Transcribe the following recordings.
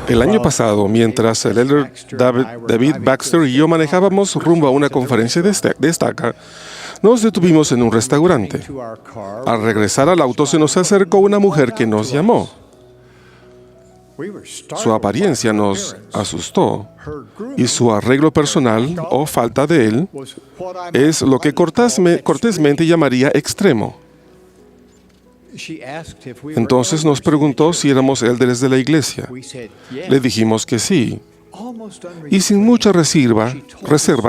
El año pasado, mientras el elder David Baxter y yo manejábamos rumbo a una conferencia de Estaca, nos detuvimos en un restaurante. Al regresar al auto se nos acercó una mujer que nos llamó. Su apariencia nos asustó y su arreglo personal o falta de él es lo que cortésmente llamaría extremo. Entonces nos preguntó si éramos élderes de la iglesia. Le dijimos que sí. Y sin mucha reserva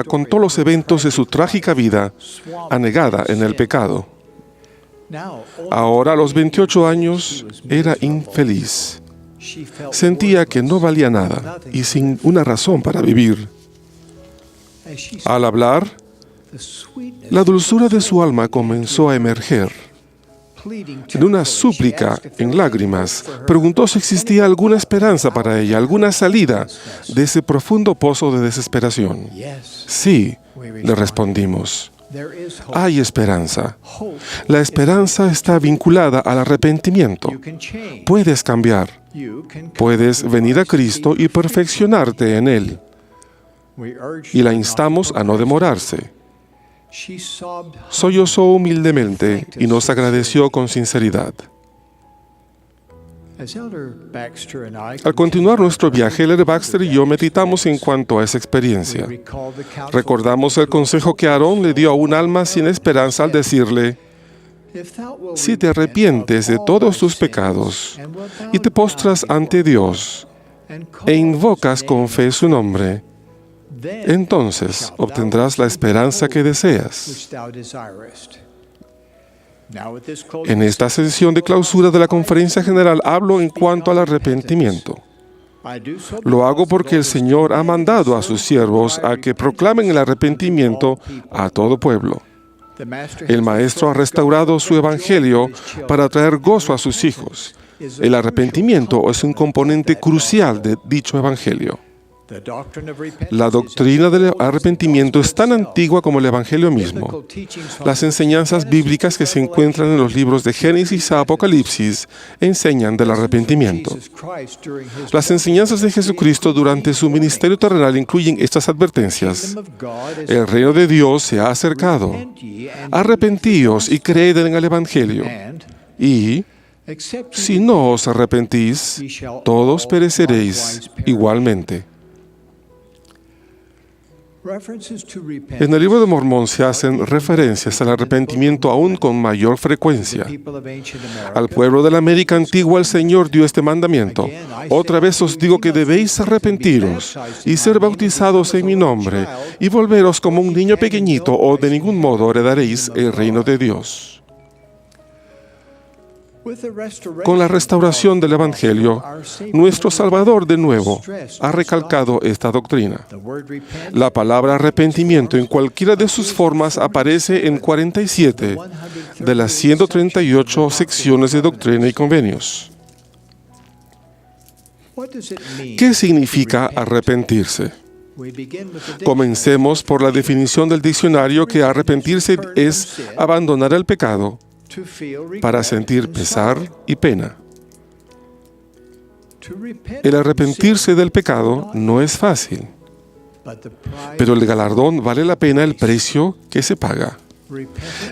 contó los eventos de su trágica vida anegada en el pecado. Ahora, a los 28 años, era infeliz. Sentía que no valía nada y sin una razón para vivir. Al hablar, la dulzura de su alma comenzó a emerger. En una súplica en lágrimas, preguntó si existía alguna esperanza para ella, alguna salida de ese profundo pozo de desesperación. Sí, le respondimos. Hay esperanza. La esperanza está vinculada al arrepentimiento. Puedes cambiar. Puedes venir a Cristo y perfeccionarte en Él. Y la instamos a no demorarse. Sollozó humildemente y nos agradeció con sinceridad. Al continuar nuestro viaje, el elder Baxter y yo meditamos en cuanto a esa experiencia. Recordamos el consejo que Aarón le dio a un alma sin esperanza al decirle: si te arrepientes de todos tus pecados y te postras ante Dios e invocas con fe su nombre, entonces obtendrás la esperanza que deseas. En esta sesión de clausura de la Conferencia General hablo en cuanto al arrepentimiento. Lo hago porque el Señor ha mandado a sus siervos a que proclamen el arrepentimiento a todo pueblo. El Maestro ha restaurado su Evangelio para traer gozo a sus hijos. El arrepentimiento es un componente crucial de dicho Evangelio. La doctrina del arrepentimiento es tan antigua como el Evangelio mismo. Las enseñanzas bíblicas que se encuentran en los libros de Génesis a Apocalipsis enseñan del arrepentimiento. Las enseñanzas de Jesucristo durante su ministerio terrenal incluyen estas advertencias. El reino de Dios se ha acercado. Arrepentíos y creed en el Evangelio. Y si no os arrepentís, todos pereceréis igualmente. En el libro de Mormón se hacen referencias al arrepentimiento aún con mayor frecuencia. Al pueblo de la América antigua el Señor dio este mandamiento: otra vez os digo que debéis arrepentiros y ser bautizados en mi nombre y volveros como un niño pequeñito, o de ningún modo heredaréis el reino de Dios. Con la restauración del Evangelio, nuestro Salvador de nuevo ha recalcado esta doctrina. La palabra arrepentimiento en cualquiera de sus formas aparece en 47 de las 138 secciones de Doctrina y Convenios. ¿Qué significa arrepentirse? Comencemos por la definición del diccionario, que arrepentirse es abandonar el pecado para sentir pesar y pena. El arrepentirse del pecado no es fácil, pero el galardón vale la pena el precio que se paga.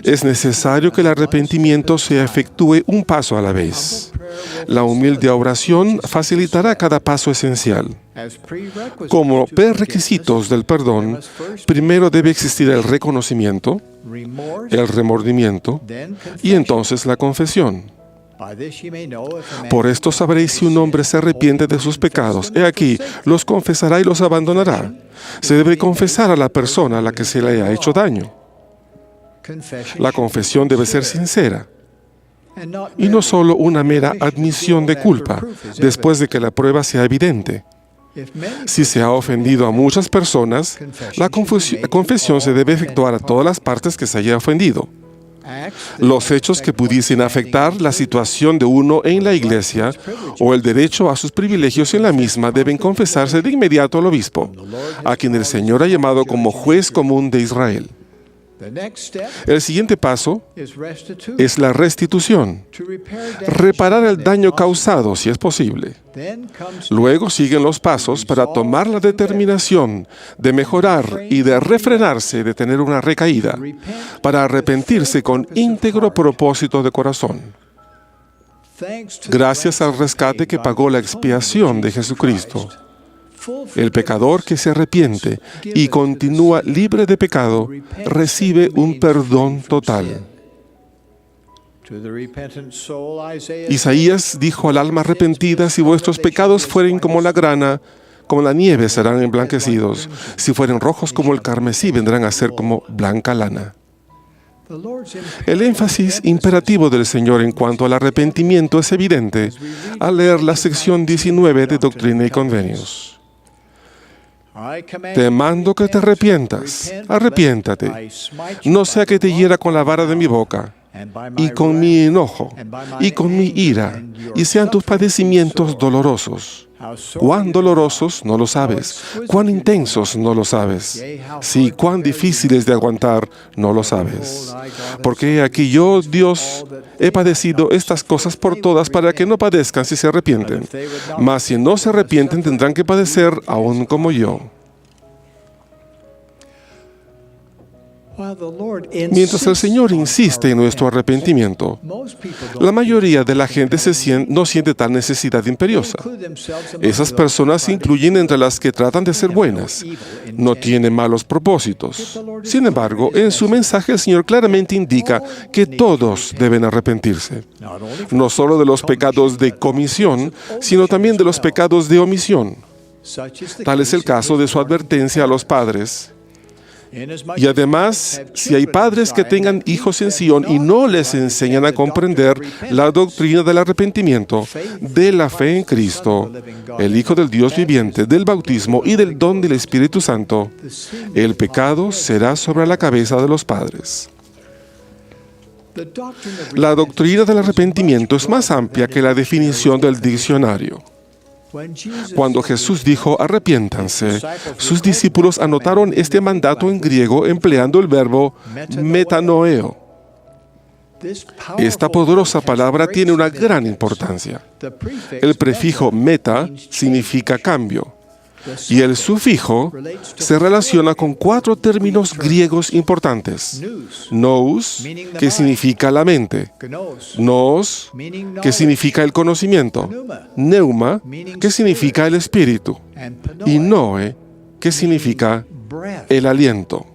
Es necesario que el arrepentimiento se efectúe un paso a la vez. La humilde oración facilitará cada paso esencial. Como prerequisitos del perdón, primero debe existir el reconocimiento, el remordimiento y entonces la confesión. Por esto sabréis si un hombre se arrepiente de sus pecados. He aquí, los confesará y los abandonará. Se debe confesar a la persona a la que se le ha hecho daño. La confesión debe ser sincera y no solo una mera admisión de culpa después de que la prueba sea evidente. Si se ha ofendido a muchas personas, la confesión se debe efectuar a todas las partes que se haya ofendido. Los hechos que pudiesen afectar la situación de uno en la iglesia o el derecho a sus privilegios en la misma deben confesarse de inmediato al obispo, a quien el Señor ha llamado como juez común de Israel. El siguiente paso es la restitución, reparar el daño causado si es posible. Luego siguen los pasos para tomar la determinación de mejorar y de refrenarse de tener una recaída, para arrepentirse con íntegro propósito de corazón. Gracias al rescate que pagó la expiación de Jesucristo, el pecador que se arrepiente y continúa libre de pecado recibe un perdón total. Isaías dijo al alma arrepentida: si vuestros pecados fueren como la grana, como la nieve serán emblanquecidos. Si fueren rojos como el carmesí, vendrán a ser como blanca lana. El énfasis imperativo del Señor en cuanto al arrepentimiento es evidente al leer la sección 19 de Doctrina y Convenios. Te mando que te arrepientas, arrepiéntate, no sea que te hiera con la vara de mi boca, y con mi enojo, y con mi ira, y sean tus padecimientos dolorosos. Cuán dolorosos, no lo sabes. Cuán intensos, no lo sabes. Sí, cuán difíciles de aguantar, no lo sabes. Porque aquí yo, Dios, he padecido estas cosas por todas para que no padezcan si se arrepienten. Mas si no se arrepienten, tendrán que padecer aún como yo. Mientras el Señor insiste en nuestro arrepentimiento, la mayoría de la gente no siente tal necesidad imperiosa. Esas personas se incluyen entre las que tratan de ser buenas. No tienen malos propósitos. Sin embargo, en su mensaje el Señor claramente indica que todos deben arrepentirse. No solo de los pecados de comisión, sino también de los pecados de omisión. Tal es el caso de su advertencia a los padres. Y además, si hay padres que tengan hijos en Sion y no les enseñan a comprender la doctrina del arrepentimiento, de la fe en Cristo, el Hijo del Dios viviente, del bautismo y del don del Espíritu Santo, el pecado será sobre la cabeza de los padres. La doctrina del arrepentimiento es más amplia que la definición del diccionario. Cuando Jesús dijo arrepiéntanse, sus discípulos anotaron este mandato en griego empleando el verbo metanoeo. Esta poderosa palabra tiene una gran importancia. El prefijo meta significa cambio, y el sufijo se relaciona con 4 términos griegos importantes. Nous, que significa la mente. Nous, que significa el conocimiento. Neuma, que significa el espíritu. Y noe, que significa el aliento.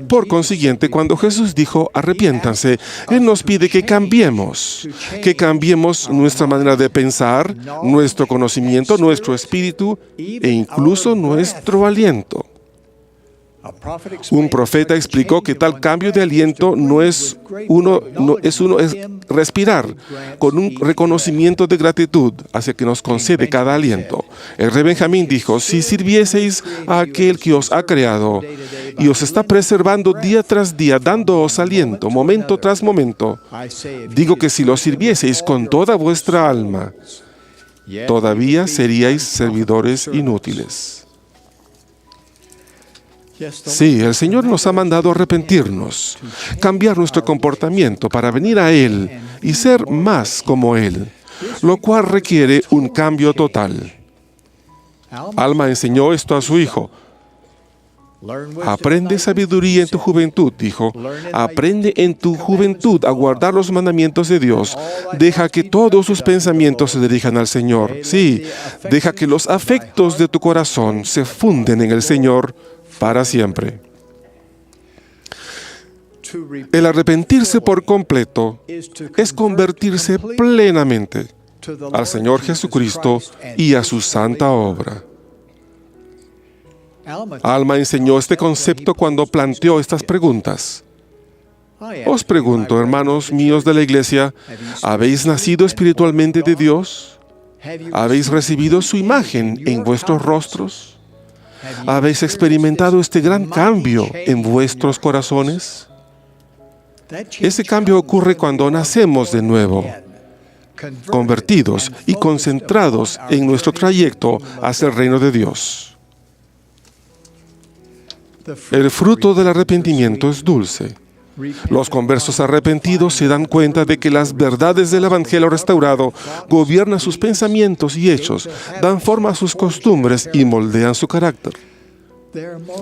Por consiguiente, cuando Jesús dijo arrepiéntanse, Él nos pide que cambiemos nuestra manera de pensar, nuestro conocimiento, nuestro espíritu e incluso nuestro aliento. Un profeta explicó que tal cambio de aliento es respirar con un reconocimiento de gratitud hacia que nos concede cada aliento. El rey Benjamín dijo: si sirvieseis a aquel que os ha creado y os está preservando día tras día, dándoos aliento, momento tras momento, digo que si lo sirvieseis con toda vuestra alma, todavía seríais servidores inútiles. Sí, el Señor nos ha mandado arrepentirnos, cambiar nuestro comportamiento para venir a Él y ser más como Él, lo cual requiere un cambio total. Alma enseñó esto a su hijo. Aprende sabiduría en tu juventud, dijo. Aprende en tu juventud a guardar los mandamientos de Dios. Deja que todos sus pensamientos se dirijan al Señor. Sí, deja que los afectos de tu corazón se funden en el Señor para siempre. El arrepentirse por completo es convertirse plenamente al Señor Jesucristo y a su santa obra. Alma enseñó este concepto cuando planteó estas preguntas. Os pregunto, hermanos míos de la iglesia, ¿habéis nacido espiritualmente de Dios? ¿Habéis recibido su imagen en vuestros rostros? ¿Habéis experimentado este gran cambio en vuestros corazones? Ese cambio ocurre cuando nacemos de nuevo, convertidos y concentrados en nuestro trayecto hacia el reino de Dios. El fruto del arrepentimiento es dulce. Los conversos arrepentidos se dan cuenta de que las verdades del Evangelio restaurado gobiernan sus pensamientos y hechos, dan forma a sus costumbres y moldean su carácter.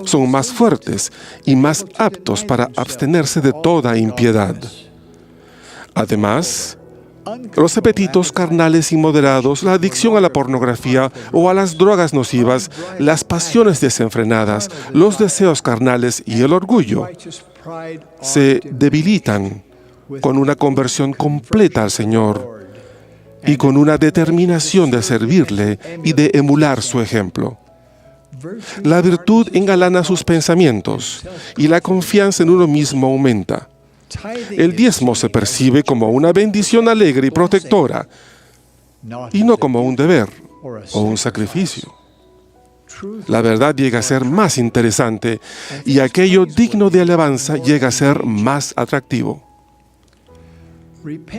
Son más fuertes y más aptos para abstenerse de toda impiedad. Además, los apetitos carnales inmoderados, la adicción a la pornografía o a las drogas nocivas, las pasiones desenfrenadas, los deseos carnales y el orgullo se debilitan con una conversión completa al Señor y con una determinación de servirle y de emular su ejemplo. La virtud engalana sus pensamientos y la confianza en uno mismo aumenta. El diezmo se percibe como una bendición alegre y protectora y no como un deber o un sacrificio. La verdad llega a ser más interesante y aquello digno de alabanza llega a ser más atractivo.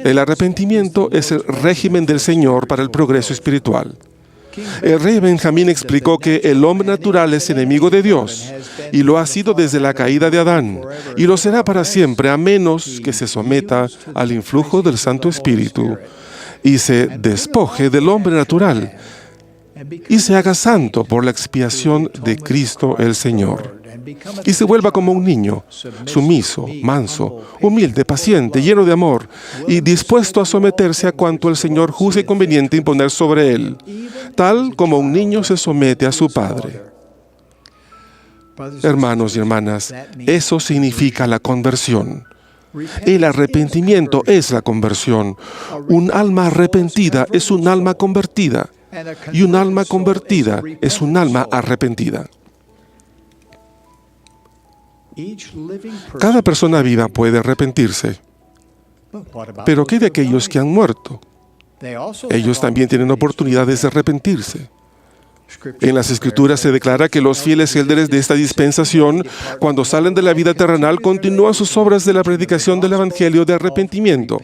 El arrepentimiento es el régimen del Señor para el progreso espiritual. El rey Benjamín explicó que el hombre natural es enemigo de Dios y lo ha sido desde la caída de Adán y lo será para siempre a menos que se someta al influjo del Santo Espíritu y se despoje del hombre natural y se haga santo por la expiación de Cristo el Señor, y se vuelva como un niño, sumiso, manso, humilde, paciente, lleno de amor, y dispuesto a someterse a cuanto el Señor juzgue conveniente imponer sobre él, tal como un niño se somete a su padre. Hermanos y hermanas, eso significa la conversión. El arrepentimiento es la conversión. Un alma arrepentida es un alma convertida. Y un alma convertida es un alma arrepentida. Cada persona viva puede arrepentirse. Pero ¿qué de aquellos que han muerto? Ellos también tienen oportunidades de arrepentirse. En las Escrituras se declara que los fieles líderes de esta dispensación, cuando salen de la vida terrenal, continúan sus obras de la predicación del Evangelio de arrepentimiento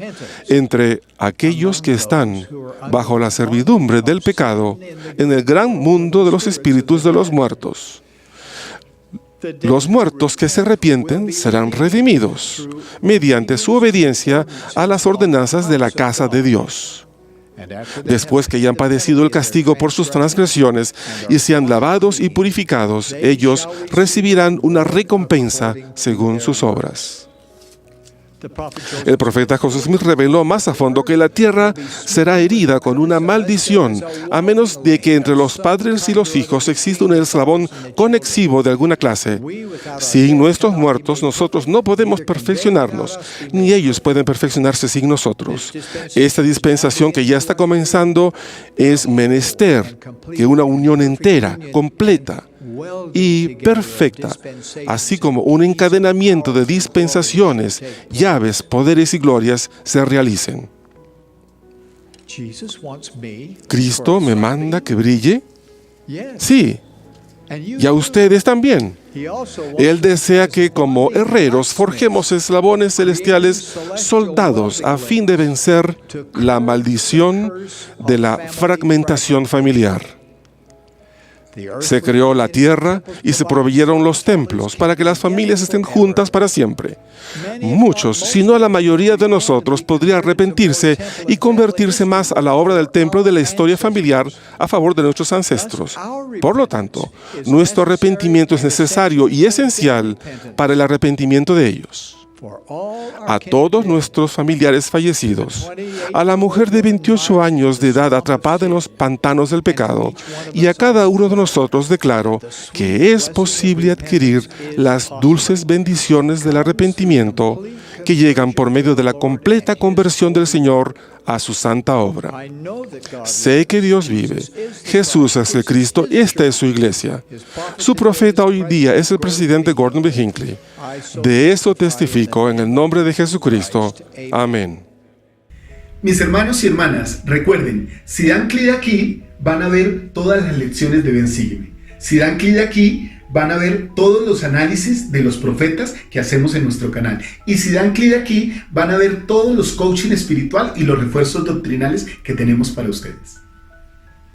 entre aquellos que están bajo la servidumbre del pecado en el gran mundo de los espíritus de los muertos. Los muertos que se arrepienten serán redimidos mediante su obediencia a las ordenanzas de la casa de Dios. Después que hayan padecido el castigo por sus transgresiones y sean lavados y purificados, ellos recibirán una recompensa según sus obras. El profeta José Smith reveló más a fondo que la tierra será herida con una maldición, a menos de que entre los padres y los hijos exista un eslabón conexivo de alguna clase. Sin nuestros muertos, nosotros no podemos perfeccionarnos, ni ellos pueden perfeccionarse sin nosotros. Esta dispensación que ya está comenzando es menester que una unión entera, completa y perfecta, así como un encadenamiento de dispensaciones, llaves, poderes y glorias se realicen. ¿Cristo me manda que brille? Sí, y a ustedes también. Él desea que como herreros forjemos eslabones celestiales soldados a fin de vencer la maldición de la fragmentación familiar. Se creó la tierra y se proveyeron los templos para que las familias estén juntas para siempre. Muchos, si no la mayoría de nosotros, podría arrepentirse y convertirse más a la obra del templo de la historia familiar a favor de nuestros ancestros. Por lo tanto, nuestro arrepentimiento es necesario y esencial para el arrepentimiento de ellos. A todos nuestros familiares fallecidos, a la mujer de 28 años de edad atrapada en los pantanos del pecado, y a cada uno de nosotros declaro que es posible adquirir las dulces bendiciones del arrepentimiento que llegan por medio de la completa conversión del Señor a su santa obra. Sé que Dios vive. Jesús es el Cristo. Esta es su iglesia. Su profeta hoy día es el presidente Gordon B. Hinckley. De eso testifico en el nombre de Jesucristo. Amén. Mis hermanos y hermanas, recuerden, si dan clic aquí, van a ver todas las lecciones de Ven Sígueme. Si dan clic aquí, van a ver todos los análisis de los profetas que hacemos en nuestro canal. Y si dan clic aquí, van a ver todos los coaching espiritual y los refuerzos doctrinales que tenemos para ustedes.